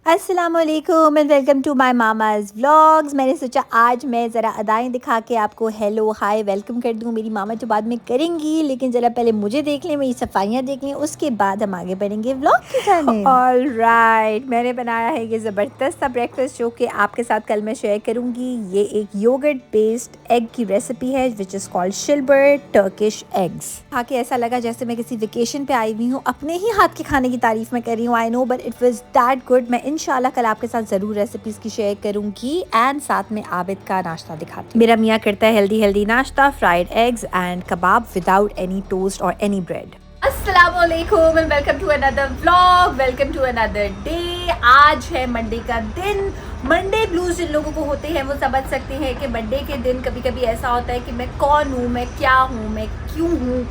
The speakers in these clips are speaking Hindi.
अस्सलामुअलैकुम and welcome to my mama's vlogs. मैंने सोचा आज मैं ज़रा अदाएँ दिखा के आपको हेलो हाय वेलकम कर दूँ। मेरी मामा तो बाद में करेंगी, लेकिन ज़रा पहले मुझे देख लें, मेरी सफाइयाँ देख लें, उसके बाद हम आगे बढ़ेंगे व्लॉग की जानिब। ऑलराइट, मैंने बनाया है ये ज़बरदस्त सा ब्रेकफास्ट जो कि आपके साथ कल मैं शेयर करूँगी। ये एक योगर्ट बेस्ड एग की रेसिपी है विच इज़ कॉल्ड शिलबर टर्किश एग्स। खा के ऐसा लगा जैसे मैं किसी वेकेशन पे आई हुई हूँ, अपने ही हाथ के खाने की तारीफ में कर रही हूँ। I know but it was that good. मैं इंशाल्लाह कल आपके साथ ज़रूर रेसिपीज़ की शेयर करूँगी एंड साथ में आबिद का नाश्ता दिखाती हूँ। मेरा मियाँ करता है हेल्दी नाश्ता, fried eggs and kebab without any toast और एनी ब्रेड। अस्सलामुअलैकुम and welcome to another vlog, welcome to another day. आज है मंडे का दिन। मंडे ब्लूज जिन लोगों को होते हैं वो समझ सकते हैं कि मंडे के दिन कभी कभी ऐसा होता है कि मैं कौन हूँ, मैं क्या हूँ, मैं क्यों हूँ।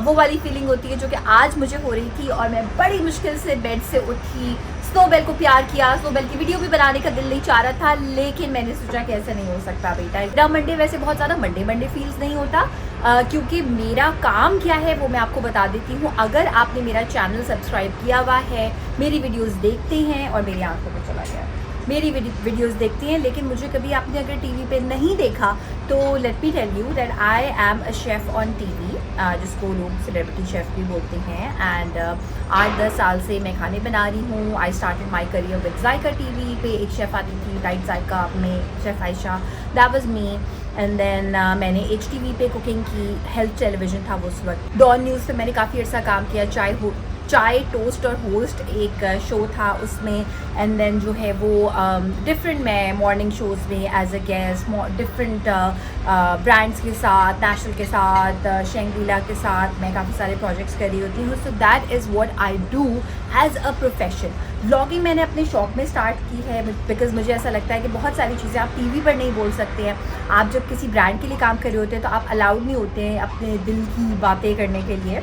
वो वाली फीलिंग होती है जो कि आज मुझे हो रही थी और मैं बड़ी मुश्किल से बेड से उठी। स्नोबेल को प्यार किया, स्नोबेल की वीडियो भी बनाने का दिल नहीं चाह रहा था, लेकिन मैंने सोचा कि ऐसा नहीं हो सकता बेटा। मेरा मंडे वैसे बहुत ज़्यादा मंडे फील्स नहीं होता क्योंकि मेरा काम क्या है वो मैं आपको बता देती हूँ। अगर आपने मेरा चैनल सब्सक्राइब किया हुआ है, मेरी वीडियोस देखते हैं और मेरी आंखों में चला गया, मेरी वीडियोस देखते हैं, लेकिन मुझे कभी आपने अगर टीवी पे नहीं देखा तो let me tell you that I am a chef on TV, जिसको लोग सेलिब्रिटी शेफ़ भी बोलते हैं। एंड 8-10 साल से मैं खाने बना रही हूँ। I started my career with Zaiqa TV पे। एक शेफ़ आती थी राइट जायका में, chef Ayesha, that was me. And then मैंने HTV पे कुकिंग की, हेल्थ टेलीविज़न था वो उस वक्त। डॉन न्यूज़ पे मैंने काफ़ी अर्सा काम किया। चाय टोस्ट और होस्ट एक शो था उसमें। एंड देन जो है वो डिफरेंट मैं मॉर्निंग शोज़ में as a guest different brands के साथ, नेशनल के साथ, शेंगरीला के साथ मैं काफ़ी सारे प्रोजेक्ट्स कर रही होती हूँ। So that is what I do as a profession. Vlogging मैंने अपने शौक में स्टार्ट की है बिकॉज मुझे ऐसा लगता है कि बहुत सारी चीज़ें आप टीवी पर नहीं बोल सकते हैं। आप जब किसी ब्रांड के लिए काम कर रहे होते हैं तो आप अलाउड नहीं होते हैं अपने दिल की बातें करने के लिए।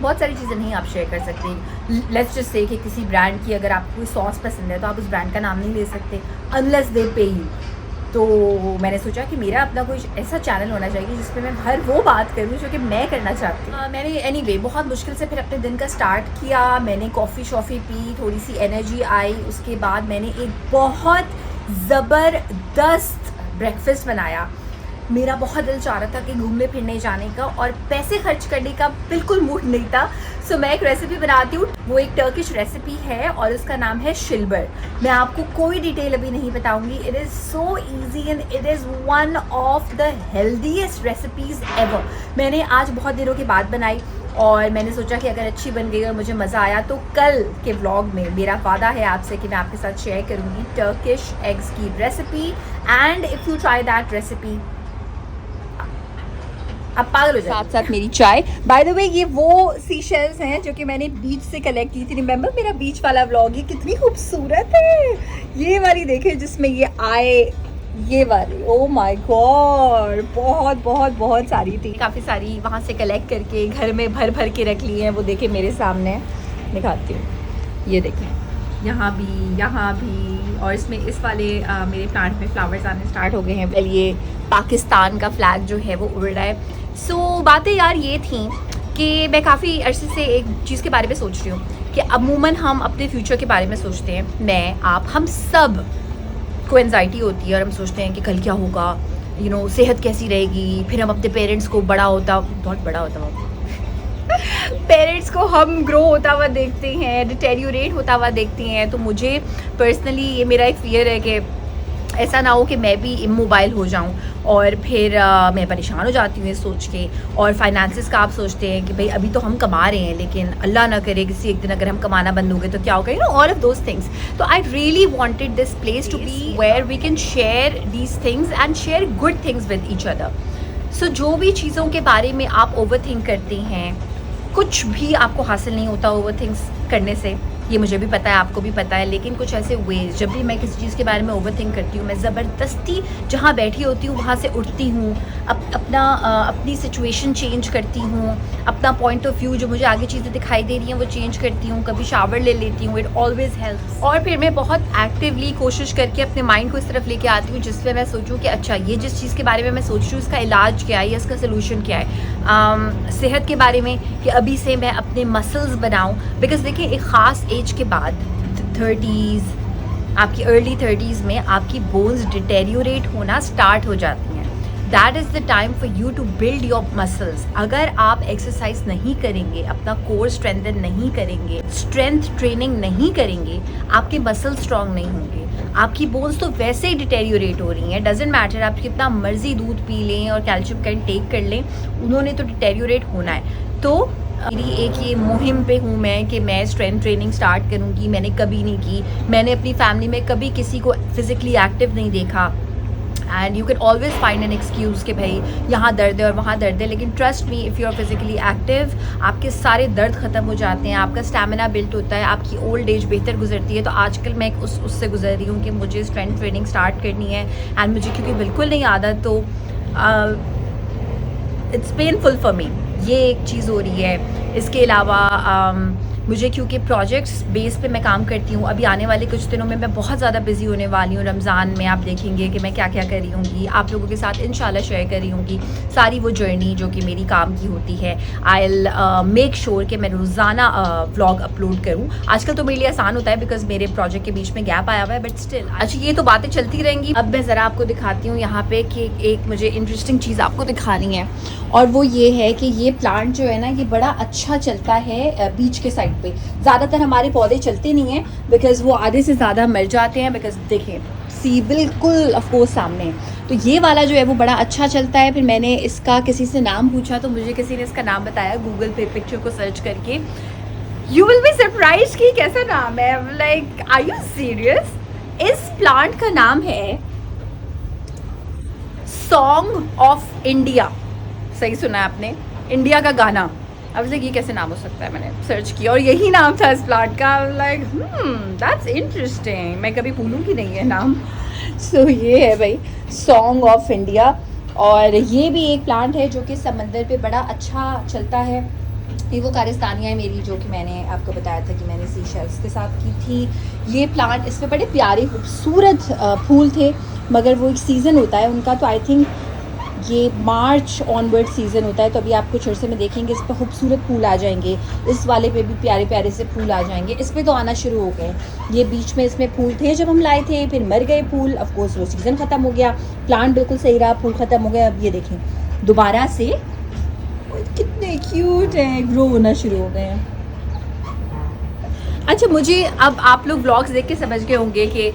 बहुत सारी चीज़ें नहीं आप शेयर कर सकते। लेट्स जस्ट से कि किसी ब्रांड की अगर आपको कोई सॉस पसंद है तो आप उस ब्रांड का नाम नहीं ले सकते अनलेस दे पे यू। तो मैंने सोचा कि मेरा अपना कोई ऐसा चैनल होना चाहिए जिसमें मैं हर वो बात करूँ जो कि मैं करना चाहती हूँ। मैंने एनीवे बहुत मुश्किल से फिर अपने दिन का स्टार्ट किया। मैंने कॉफ़ी शॉफ़ी पी, थोड़ी सी एनर्जी आई। उसके बाद मैंने एक बहुत ज़बरदस्त ब्रेकफास्ट बनाया। मेरा बहुत दिल चाह रहा था कि घूमने फिरने जाने का और पैसे खर्च करने का बिल्कुल मूड नहीं था। सो मैं एक रेसिपी बनाती हूँ। वो एक टर्किश रेसिपी है और उसका नाम है शिलबर। मैं आपको कोई डिटेल अभी नहीं बताऊंगी। It is so easy and it is one of the healthiest recipes ever. मैंने आज बहुत दिनों के बाद बनाई और मैंने सोचा कि अगर अच्छी बन गई और मुझे मज़ा आया तो कल के व्लॉग में मेरा वादा है आपसे कि मैं आपके साथ शेयर करूँगी टर्किश एग्स की recipe. And if you try that recipe अब पागल हो जाए। साथ साथ मेरी चाय। बाय द वे ये वो सी शेल्स हैं जो कि मैंने बीच से कलेक्ट की थी। रिमेंबर मेरा बीच वाला व्लॉग, ये कितनी खूबसूरत है। ये वाली देखें जिसमें ये आए, ये वाली, ओ माय गॉड, बहुत बहुत बहुत सारी थी। काफ़ी सारी वहाँ से कलेक्ट करके घर में भर भर के रख ली हैं। वो देखें मेरे सामने, दिखाती हूँ। ये देखें यहाँ भी और इसमें इस वाले मेरे प्लांट में फ्लावर्स आने स्टार्ट हो गए हैं। वेल ये पाकिस्तान का फ्लैग जो है वो उड़ रहा है। सो बातें यार ये थी कि मैं काफ़ी अरसे से एक चीज़ के बारे में सोच रही हूँ कि अमूमन हम अपने फ्यूचर के बारे में सोचते हैं। मैं, आप, हम सब को एंजाइटी होती है और हम सोचते हैं कि कल क्या होगा, यू नो, सेहत कैसी रहेगी। फिर हम अपने पेरेंट्स को बहुत बड़ा होता पेरेंट्स को हम ग्रो होता हुआ देखते हैं, डिटेरियोरेट होता हुआ देखते हैं। तो मुझे पर्सनली ये मेरा एक फियर है कि ऐसा ना हो कि मैं भी इमोबाइल हो जाऊं और फिर मैं परेशान हो जाती हूँ ये सोच के। और फाइनेंसेस का आप सोचते हैं कि भाई अभी तो हम कमा रहे हैं, लेकिन अल्लाह ना करे किसी एक दिन अगर हम कमाना बंद हो गए तो क्या होगा, you know, all of those things. तो I really wanted this place to be where we can share these things and share good things with each other. So जो भी चीज़ों के बारे में आप ओवर थिंक करते हैं, कुछ भी आपको हासिल नहीं होता ओवर थिंक्स करने से, ये मुझे भी पता है, आपको भी पता है। लेकिन कुछ ऐसे वेज, जब भी मैं किसी चीज़ के बारे में ओवर थिंक करती हूँ, मैं ज़बरदस्ती जहाँ बैठी होती हूँ वहाँ से उठती हूँ, अपनी सिचुएशन चेंज करती हूँ, अपना पॉइंट ऑफ व्यू जो मुझे आगे चीज़ें दिखाई दे रही हैं वो चेंज करती हूँ, कभी शावर ले लेती हूँ। It always helps. और फिर मैं बहुत एक्टिवली कोशिश करके अपने माइंड को इस तरफ लेके आती हूँ जिसमें मैं सोचूँ कि अच्छा ये जिस चीज़ के बारे में मैं सोच रही हूँ इसका इलाज क्या है या इसका सोल्यूशन क्या है। सेहत के बारे में कि अभी से मैं अपने मसल्स बनाऊँ, बिकॉज देखिए एक ख़ास एज के बाद 30s आपकी अर्ली 30s में आपकी बोन्स डिटेरियोरेट होना स्टार्ट हो जाती हैं। That is the time for you to build your muscles. अगर आप एक्सरसाइज नहीं करेंगे, अपना कोर स्ट्रेंथन नहीं करेंगे, स्ट्रेंथ ट्रेनिंग नहीं करेंगे, आपके मसल स्ट्रांग नहीं होंगे। आपकी बोन्स तो वैसे ही डिटेरियोरेट हो रही हैं, डजेंट मैटर आप कितना मर्जी दूध पी लें और कैल्शियम कंटेक कर लें, उन्होंने तो डिटेरियोरेट होना है। तो मेरी एक ये मुहिम पे हूँ मैं कि मैं स्ट्रेंथ ट्रेनिंग स्टार्ट करूँगी। मैंने कभी नहीं की, मैंने अपनी फैमिली में कभी किसी को फिज़िकली एक्टिव नहीं देखा। And you can always find an excuse कि भाई यहाँ दर्द है और वहाँ दर्द है, लेकिन trust me, if you are physically active, आपके सारे दर्द ख़त्म हो जाते हैं, आपका स्टैमिना बिल्ड होता है, आपकी ओल्ड एज बेहतर गुजरती है। तो आजकल मैं उससे गुजर रही हूँ कि मुझे स्ट्रेंथ ट्रेनिंग स्टार्ट करनी है। एंड मुझे क्योंकि बिल्कुल नहीं आदत, तो इट्स पेनफुल फॉर मी, ये एक चीज़ हो रही है। इसके अलावा मुझे क्योंकि प्रोजेक्ट्स बेस पे मैं काम करती हूँ, अभी आने वाले कुछ दिनों में मैं बहुत ज़्यादा बिजी होने वाली हूँ। रमज़ान में आप देखेंगे कि मैं क्या क्या कर रही हूँगी, आप लोगों के साथ इंशाल्लाह शेयर कर रही हूँगी सारी वो जर्नी जो कि मेरी काम की होती है। आई विल मेक श्योर कि मैं रोज़ाना व्लॉग अपलोड करूँ। आजकल तो मेरे लिए आसान होता है बिकॉज मेरे प्रोजेक्ट के बीच में गैप आया हुआ है, बट स्टिल। अच्छा, ये तो बातें चलती रहेंगी। अब मैं ज़रा आपको दिखाती हूँ यहाँ पे कि एक मुझे इंटरेस्टिंग चीज़ आपको दिखानी है, और वो ये है कि ये प्लांट जो है ना, ये बड़ा अच्छा चलता है बीच के साइड पे। ज़्यादातर हमारे पौधे चलते नहीं हैं बिकॉज़ वो आधे से ज़्यादा मर जाते हैं। बिकॉज़ देखें, सी बिल्कुल ऑफकोर्स सामने, तो ये वाला जो है वो बड़ा अच्छा चलता है। फिर मैंने इसका किसी से नाम पूछा तो मुझे किसी ने इसका नाम बताया गूगल पे पिक्चर को सर्च करके। यू विल बी सरप्राइज कि कैसा नाम है। Like, are you serious? इस प्लांट का नाम है सॉन्ग ऑफ इंडिया। सही सुना है आपने, इंडिया का गाना। अब लाइक ये कैसे नाम हो सकता है, मैंने सर्च किया और यही नाम था इस प्लांट का। लाइक दैट्स इंटरेस्टिंग, मैं कभी भूलूंगी नहीं है नाम। सो ये है भाई सॉन्ग ऑफ इंडिया, और ये भी एक प्लांट है जो कि समंदर पे बड़ा अच्छा चलता है। ये वो कारिस्तानिया है मेरी जो कि मैंने आपको बताया था कि मैंने सीशेल्स के साथ की थी। ये प्लांट, इस पर बड़े प्यारे खूबसूरत फूल थे, मगर वो एक सीज़न होता है उनका, तो आई थिंक ये मार्च ऑनवर्ड सीज़न होता है। तो अभी आप कुछ अर्से में देखेंगे इस पर खूबसूरत फूल आ जाएंगे, इस वाले पे भी प्यारे प्यारे से फूल आ जाएंगे। इस पे तो आना शुरू हो गए। ये बीच में इसमें फूल थे जब हम लाए थे, फिर मर गए फूल, ऑफ कोर्स वो सीज़न ख़त्म हो गया, प्लांट बिल्कुल सही रहा, फूल ख़त्म हो गया। अब ये देखें दोबारा से कितने क्यूट हैं, ग्रो होना शुरू हो गए हैं। अच्छा, मुझे अब आप लोग व्लॉग्स देख के समझ गए होंगे कि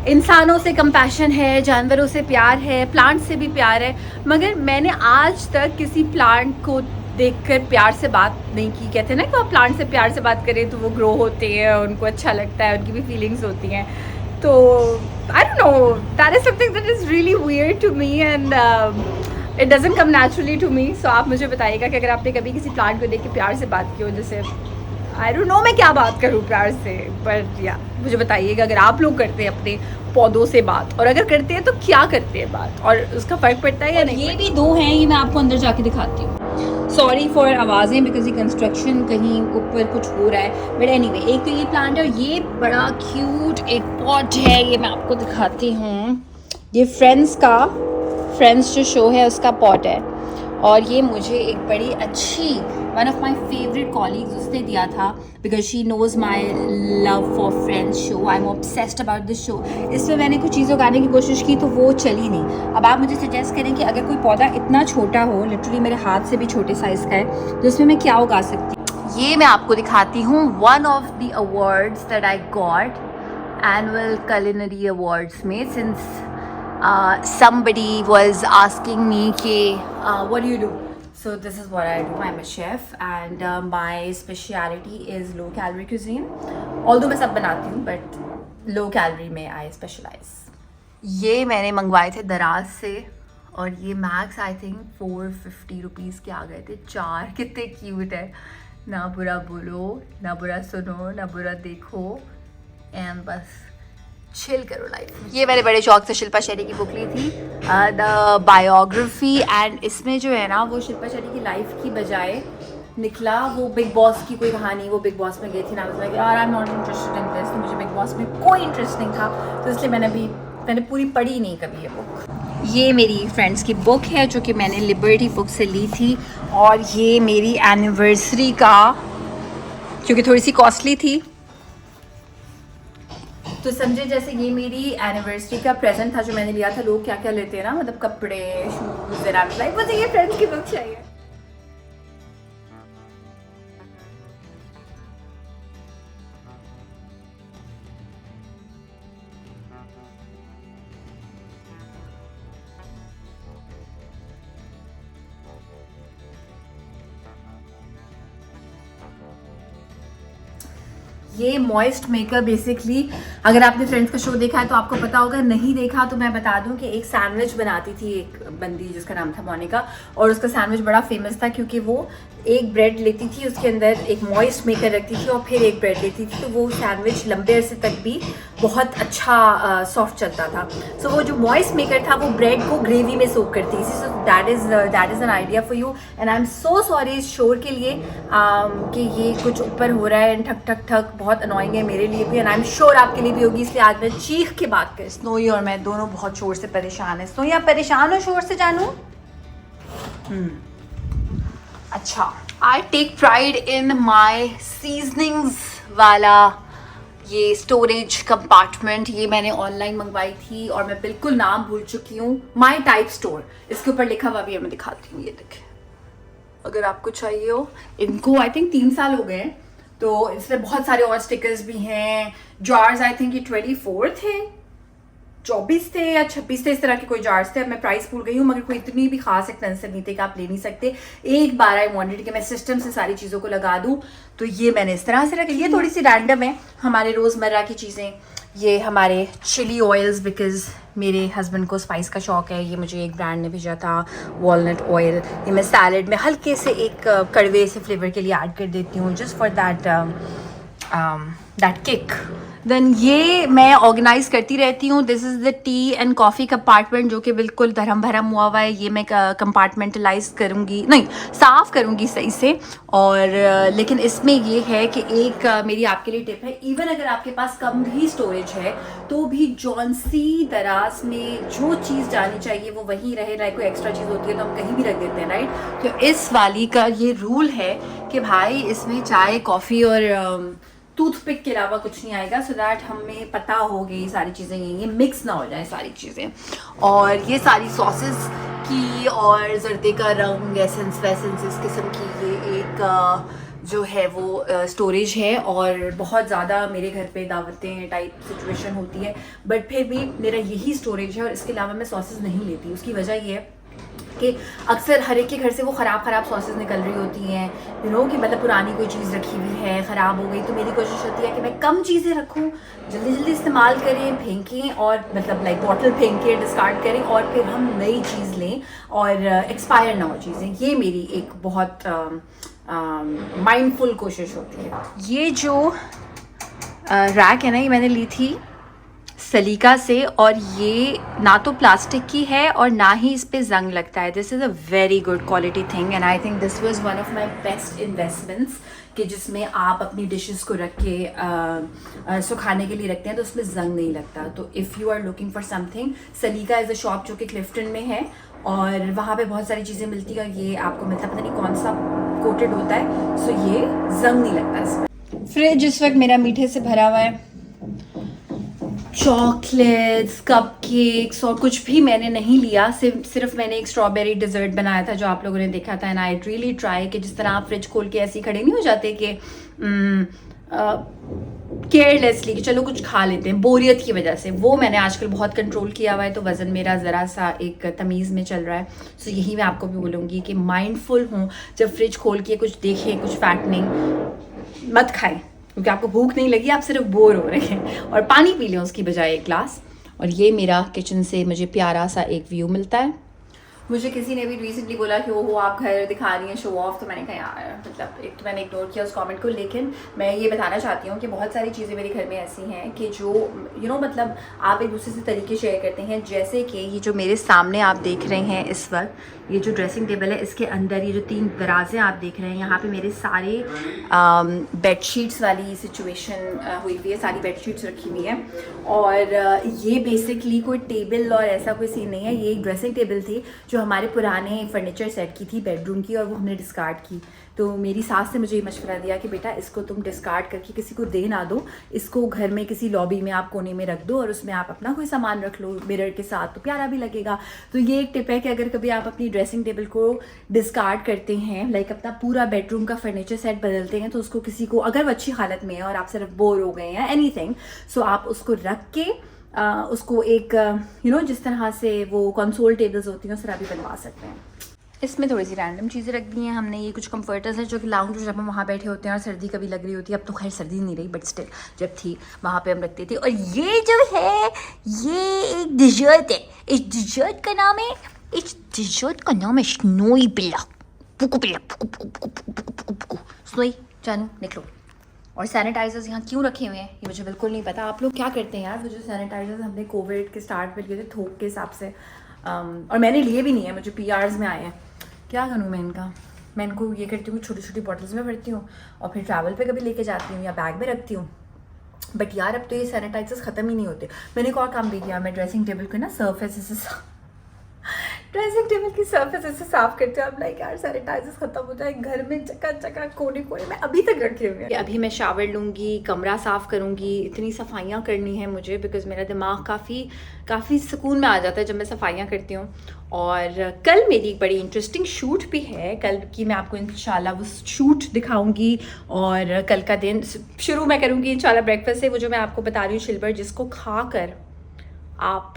इंसानों से कंपैशन है, जानवरों से प्यार है, प्लांट से भी प्यार है, मगर मैंने आज तक किसी प्लांट को देखकर प्यार से बात नहीं की। कहते हैं ना कि आप प्लांट से प्यार से बात करें तो वो ग्रो होते हैं, उनको अच्छा लगता है, उनकी भी फीलिंग्स होती हैं। तो I don't know, that is something that is really weird to me and it doesn't come naturally to me. So आप मुझे बताइएगा कि अगर आपने कभी किसी प्लांट को देख के प्यार से बात की हो, जैसे आई डोंट नो मैं क्या बात करूँ प्यार से, बट या मुझे बताइएगा अगर आप लोग करते हैं अपने पौधों से बात, और अगर करते हैं तो क्या करते हैं बात, और उसका फ़र्क पड़ता है या नहीं। ये भी दो हैं, ये मैं आपको अंदर जाके दिखाती हूँ। सॉरी फॉर आवाज़ें बिकॉज ये कंस्ट्रक्शन कहीं ऊपर कुछ हो रहा है, बट एनीवे एक तो ये प्लांट है और ये बड़ा क्यूट एक पॉट है, ये मैं आपको दिखाती हूँ। ये फ्रेंड्स जो शो है उसका पॉट है, और ये मुझे एक बड़ी अच्छी one of my favourite colleagues उसने दिया था because she knows my love for friends show. I am obsessed about this show. इसमें मैंने कुछ चीज़ें उगाने की कोशिश की तो वो चली नहीं। अब आप मुझे सजेस्ट करें कि अगर कोई पौधा इतना छोटा हो, लिटरली मेरे हाथ से भी छोटे साइज़ का है, तो उसमें मैं क्या उगा सकती हूँ। ये मैं आपको दिखाती हूँ one of the awards that I got annual culinary awards में, since somebody was asking me कि what do you do? So this is what I do. I'm a chef and my speciality is low calorie cuisine. Although मैं सब बनाती हूँ but low calorie में I specialize. ये मैंने मंगवाए थे दराज से और ये मैक्स आई थिंक 450 रुपीज़ के आ गए थे 4। कितने क्यूट है, ना बुरा बोलो ना बुरा सुनो ना बुरा देखो एंड बस चिल करो लाइफ। ये मैंने बड़े शौक से शिल्पा शेट्टी की बुक ली थी, द बायोग्राफी, एंड इसमें जो है ना वो शिल्पा शेट्टी की लाइफ की बजाय निकला वो बिग बॉस की कोई कहानी। वो बिग बॉस में गई थी ना, यार I am not interested in this, तो मुझे बिग बॉस में कोई इंटरेस्ट नहीं था, तो इसलिए मैंने पूरी पढ़ी नहीं कभी ये बुक। ये मेरी फ्रेंड्स की बुक है जो कि मैंने लिबर्टी बुक से ली थी, और ये मेरी एनिवर्सरी का, क्योंकि थोड़ी सी कॉस्टली थी तो समझे जैसे ये मेरी एनिवर्सरी का प्रेजेंट था जो मैंने लिया था। लोग क्या क्या लेते हैं ना, मतलब कपड़े, shoes, and I was like मुझे ये फ्रेंड्स की बुक चाहिए। ये मॉइस्ट मेकर बेसिकली, अगर आपने फ्रेंड्स का शो देखा है तो आपको पता होगा, नहीं देखा तो मैं बता दूं कि एक सैंडविच बनाती थी एक बंदी जिसका नाम था मोनिका, और उसका सैंडविच बड़ा फेमस था क्योंकि वो एक ब्रेड लेती थी, उसके अंदर एक मॉइस्ट मेकर रखती थी और फिर एक ब्रेड लेती थी, तो वो सैंडविच लंबे अरसे तक भी बहुत अच्छा सॉफ्ट चलता था। सो वो जो मॉइस्ट मेकर था वो ब्रेड को ग्रेवी में सोक करती थी। सो that is an idea for you, and I am so sorry इस शोर के लिए कि ये कुछ ऊपर हो रहा है एंड ठक ठक ठक, बहुत अनोइंग है मेरे लिए भी, एंड आई एम श्योर आपके लिए भी होगी, इसलिए आज मैं चीख के बात कर। स्नोई और मैं दोनों बहुत शोर से परेशान है। स्नोई आप परेशान हो शोर से जानू? अच्छा, I take pride in my seasonings वाला ये स्टोरेज कंपार्टमेंट। ये मैंने ऑनलाइन मंगवाई थी और मैं बिल्कुल नाम भूल चुकी हूँ। माई टाइप स्टोर इसके ऊपर लिखा हुआ भी है, मैं दिखाती हूँ, ये देखें अगर आपको चाहिए हो। इनको आई थिंक 3 साल हो गए हैं, तो इसमें बहुत सारे और स्टिकर्स भी हैं। जार्स आई थिंक ये 24 थे, 24 थे या 26 थे, इस तरह के कोई जार्स थे। अब मैं प्राइस भूल गई हूँ, मगर कोई इतनी भी खास एक्सपेंसिव नहीं थे कि आप ले नहीं सकते। एक बार आई वांटेड कि मैं सिस्टम से सारी चीज़ों को लगा दूँ, तो ये मैंने इस तरह से रख लिया। थोड़ी सी रैंडम है हमारे रोज़मर्रा की चीज़ें। ये हमारे चिली ऑयल्स, बिकॉज मेरे हस्बैंड को स्पाइस का शौक है, ये मुझे एक ब्रांड ने भेजा था, वॉलनट ऑयल। ये मैं सैलड में हल्के से एक कड़वे से फ्लेवर के लिए ऐड कर देती हूँ, just for that kick. Then ये मैं ऑर्गेनाइज करती रहती हूँ। This is the tea and coffee compartment, जो कि बिल्कुल धर्म भरम हुआ हुआ है। ये मैं कंपार्टमेंटलाइज करूँगी, नहीं साफ़ करूँगी सही से। और लेकिन इसमें ये है कि एक मेरी आपके लिए टिप है, इवन अगर आपके पास कम भी स्टोरेज है तो भी जौनसी दराज में जो चीज़ जानी चाहिए वो वहीं रहे, ना कोई एक्स्ट्रा चीज़ होती है तो हम कहीं भी रख देते हैं, राइट। तो इस वाली का ये रूल है कि भाई इसमें चाय, कॉफ़ी और टूथपिक के अलावा कुछ नहीं आएगा, सो दैट हमें पता हो गई सारी चीज़ें, ये मिक्स ना हो जाए सारी चीज़ें। और ये सारी सॉसेस की और जर्दे का रंग, एसेंस वैसेंस इस किस्म की ये एक जो है वो स्टोरेज है। और बहुत ज़्यादा मेरे घर पे दावतें टाइप सिचुएशन होती है, बट फिर भी मेरा यही स्टोरेज है और इसके अलावा मैं सॉसेस नहीं लेती। उसकी वजह ये है कि अक्सर हर एक के घर से वो ख़राब सॉसेस निकल रही होती हैं, यू नो, कि मतलब पुरानी कोई चीज़ रखी हुई है, ख़राब हो गई। तो मेरी कोशिश होती है कि मैं कम चीज़ें रखूँ, जल्दी जल्दी इस्तेमाल करें, फेंकें, और मतलब लाइक बॉटल फेंकें, डिस्कार्ड करें, और फिर हम नई चीज़ लें और एक्सपायर ना हो चीज़ें। ये मेरी एक बहुत माइंडफुल कोशिश होती है। ये जो रैक है ना, ये मैंने ली थी सलीका से, और ये ना तो प्लास्टिक की है और ना ही इस पे जंग लगता है। This is a very good quality thing, and I think this was one of my best investments, कि जिसमें आप अपनी डिशेस को रख के सुखाने के लिए रखते हैं तो उसमें जंग नहीं लगता। तो if you are looking for something, Saleeqa is a shop जो कि क्लिफ्टन में है, और वहाँ पे बहुत सारी चीज़ें मिलती हैं। ये आपको मिलता है, पता नहीं कौन सा कोटेड होता है, सो ये जंग नहीं लगता इसमें। फ्रिज इस वक्त मेरा मीठे से भरा हुआ है, चॉकलेट्स, कपकेक्स और कुछ भी मैंने नहीं लिया। सिर्फ मैंने एक स्ट्रॉबेरी डिज़र्ट बनाया था जो आप लोगों ने देखा था, एंड आई रियली ट्राई कि जिस तरह आप फ्रिज खोल के ऐसे ही खड़े नहीं हो जाते कि केयरलेसली कि चलो कुछ खा लेते हैं बोरियत की वजह से, वो मैंने आजकल बहुत कंट्रोल किया हुआ है। तो वज़न मेरा ज़रा सा एक तमीज़ में चल रहा है। सो यही मैं आपको भी बोलूँगी कि माइंडफुल हूँ, जब फ्रिज खोल के कुछ देखें, कुछ फैटनिंग मत खाएं, क्योंकि आपको भूख नहीं लगी, आप सिर्फ बोर हो रहे हैं, और पानी पी लें उसकी बजाय एक ग्लास। और ये मेरा किचन से मुझे प्यारा सा एक व्यू मिलता है। मुझे किसी ने भी रिसेंटली बोला कि वो आप घर दिखा रही हैं, शो ऑफ, तो मैंने कहा यार, मतलब एक तो मैंने इग्नोर किया उस कमेंट को। लेकिन मैं ये बताना चाहती हूँ कि बहुत सारी चीज़ें मेरे घर में ऐसी हैं कि जो यू नो मतलब आप एक दूसरे से तरीके शेयर करते हैं। जैसे कि ये जो मेरे सामने आप देख रहे हैं इस वक्त, ये जो ड्रेसिंग टेबल है, इसके अंदर ये जो 3 दराजें आप देख रहे हैं, यहाँ पे मेरे सारे बेडशीट्स वाली सिचुएशन हुई हुई है, सारी बेडशीट्स रखी हुई है। और ये बेसिकली कोई टेबल और ऐसा कोई सीन नहीं है, ये एक ड्रेसिंग टेबल थी जो जो हमारे पुराने फर्नीचर सेट की थी बेडरूम की, और वो हमने डिस्कार्ड की। तो मेरी सास ने मुझे ये मशवरा दिया कि बेटा इसको तुम डिस्कार्ड करके किसी को दे ना दो, इसको घर में किसी लॉबी में आप कोने में रख दो और उसमें आप अपना कोई सामान रख लो मिरर के साथ, तो प्यारा भी लगेगा। तो ये एक टिप है कि अगर कभी आप अपनी ड्रेसिंग टेबल को डिस्कार्ड करते हैं, लाइक अपना पूरा बेडरूम का फर्नीचर सेट बदलते हैं, तो उसको किसी को, अगर वो अच्छी हालत में है और आप सिर्फ बोर हो गए हैं एनीथिंग, सो आप उसको रख के उसको एक जिस तरह से वो कंसोल टेबल्स होती हैं उस तरह भी बनवा सकते हैं। इसमें थोड़ी सी रैंडम चीज़ें रख दी हैं हमने। ये कुछ कंफर्टर्स हैं जो कि लाउंज जब हम वहाँ बैठे होते हैं और सर्दी कभी लग रही होती है, अब तो खैर सर्दी नहीं रही बट स्टिल जब थी वहाँ पे हम रखते थे। और ये जो है ये एक डिजर्ट है, इस डिजर्ट का नाम है स्नोई पिल्ला, पुकू पिल्ला, पुकू स्नोई। जानू निकलो। और सैनिटाइजर्स यहाँ क्यों रखे हुए हैं ये मुझे बिल्कुल नहीं पता। आप लोग क्या करते हैं यार? वो जो सैनिटाइजर्स हमने कोविड के स्टार्ट में लिए थे थोक के हिसाब से, और मैंने लिए भी नहीं है, मुझे PRs में आए हैं। क्या करूँ मैं इनका? मैं इनको ये करती हूँ छोटी छोटी बॉटल्स में भरती हूँ और फिर ट्रैवल पे कभी लेके जाती हूँ या बैग में रखती हूँ। बट यार अब तो ये सैनिटाइजर्स ख़त्म ही नहीं होते। मैंने एक और काम भी किया, मैं ड्रेसिंग टेबल को ना ड्रेसिंग टेबल की सरफेस ऐसे साफ करते हैं। अब लाइक यार सैनिटाइजर्स खत्म हो जाए, घर में जगह कोने कोने में अभी तक रखे हुए हैं। अभी मैं शावर लूँगी, कमरा साफ़ करूँगी, इतनी सफाइयाँ करनी है मुझे, बिकॉज़ मेरा दिमाग काफ़ी सुकून में आ जाता है जब मैं सफाइयाँ करती हूँ। और कल मेरी एक बड़ी इंटरेस्टिंग शूट भी है, कल की मैं आपको इंशाल्लाह वो शूट दिखाऊंगी। और कल का दिन शुरू मैं करूँगी इंशाल्लाह ब्रेकफास्ट से, वो जो मैं आपको बता रही हूँ शिलबर, जिसको खाकर आप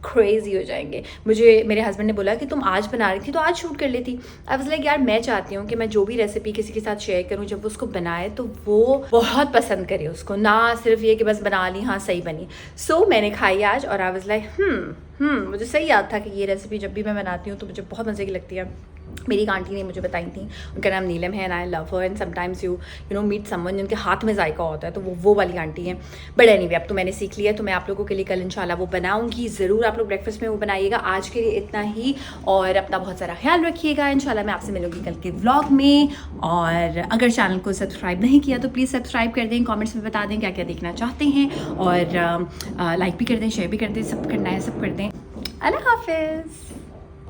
क्रेजी हो जाएंगे। मुझे मेरे हस्बैंड ने बोला कि तुम आज बना रही थी तो आज शूट कर लेती। आई वाज लाइक यार मैं चाहती हूँ कि मैं जो भी रेसिपी किसी के साथ शेयर करूँ, जब वो उसको बनाए तो वो बहुत पसंद करे उसको, ना सिर्फ ये कि बस बना ली हाँ सही बनी। सो मैंने खाई आज और आई वाज लाइक मुझे सही याद था कि ये रेसिपी जब भी मैं बनाती हूँ तो मुझे बहुत मज़े की लगती है। मेरी एक आंटी ने मुझे बताई थी, उनका नाम नीलम है and I love her. And sometimes you know meet someone जिनके हाथ में जायका होता है, तो वो वाली आंटी हैं। बट एनीवे अब तो मैंने सीख लिया, तो मैं आप लोगों के लिए कल इंशाल्लाह वो बनाऊंगी। ज़रूर आप लोग ब्रेकफास्ट में वो बनाइएगा। आज के लिए इतना ही, और अपना बहुत सारा ख्याल रखिएगा। इंशाल्लाह मैं आपसे मिलूंगी कल के व्लॉग में। और अगर चैनल को सब्सक्राइब नहीं किया तो प्लीज़ सब्सक्राइब कर दें, कॉमेंट्स में बता दें क्या क्या देखना चाहते हैं, और लाइक भी कर दें, शेयर भी कर दें, सब करना है सब कर दें। अल्लाह हाफिज़।